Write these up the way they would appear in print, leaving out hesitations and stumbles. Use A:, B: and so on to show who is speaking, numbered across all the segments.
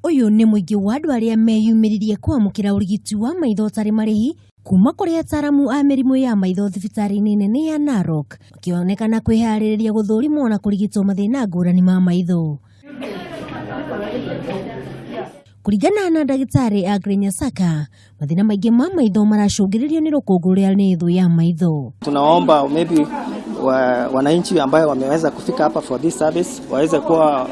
A: Uyu ni muingi wa andu aria meyumiririe kwamukira urigiti wa maitho tari marihi kuma kuri ataramu a mirimu ya maitho thibitari-ini nene ya Narok, makionekana kwihariria guthurimwo na kurigitwo mathina ngurani ma maitho. Kuringana na ndagitari Aggrey Nyasaka, mathina maingi ma maitho maracungiririo ni rukungu ruria ni thu ya maitho.
B: Tunaomba maybe wananchi ambao wameweza kufika hapa for this service waweze kuwa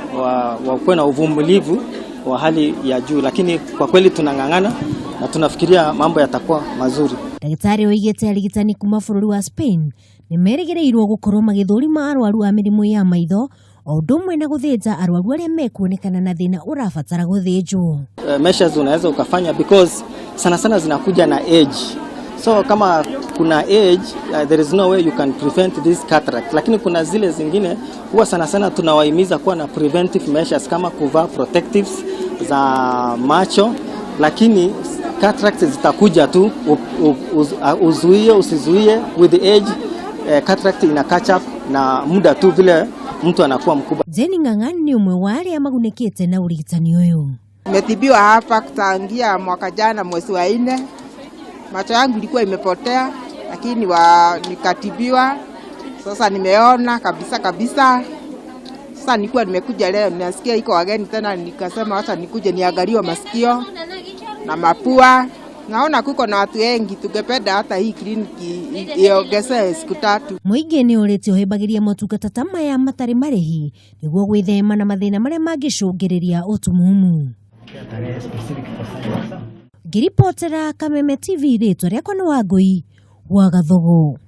B: wakuwe na uvumilivu wa hali ya juu, lakini kwa kweli tunang'ang'ana na tunafikiria mambo yatakuwa mazuri.
A: Ndagitari oigete arigitani kuma bururi wa Spain ni merigereirwo gukorwo magithurima arwaru a mirimu ya maitho o undu umwe na guthinja arwaru aria mekuonekana na thina urabatara guthinjwo.
B: Measures unaweza ukafanya because sana sana zinakuja na age. So kama kuna age, there is no way you can prevent this cataract. Lakini kuna zile zingine huwa sana sana tunawahimiza kuwa na preventive measures kama kuvaa protectives za macho, lakini cataracts zitakuja tu, uzuie usizuie, with the age cataract ina catch up na muda tu vile mtu anakuwa mkubwa.
A: Jeni Ng'ang'ani ni umwe wa aria magunekete na urigitani uyu.
C: Nimetibiwa hapa kutangia mwaka jana mwezi wa 4. Macho yangu ilikuwa imepotea, lakini nikatibiwa. Sasa nimeona kabisa. Sasa nilikuwa nimekuja leo, nasikia iko again tena, nikasema acha nikuje niangaliwe masikio na mapua. Naona kuko na watu wengi, tungependa hata hii kliniki iongezwe siku 3.
A: Muingi ni urite ohebagiria motungata ta maya matari marihi niguo gwithema na mathina maria mangicungiriria utumumu. Ngiripotera Kameme TV, ritwa riakwa ni Wangui wa Gathugu.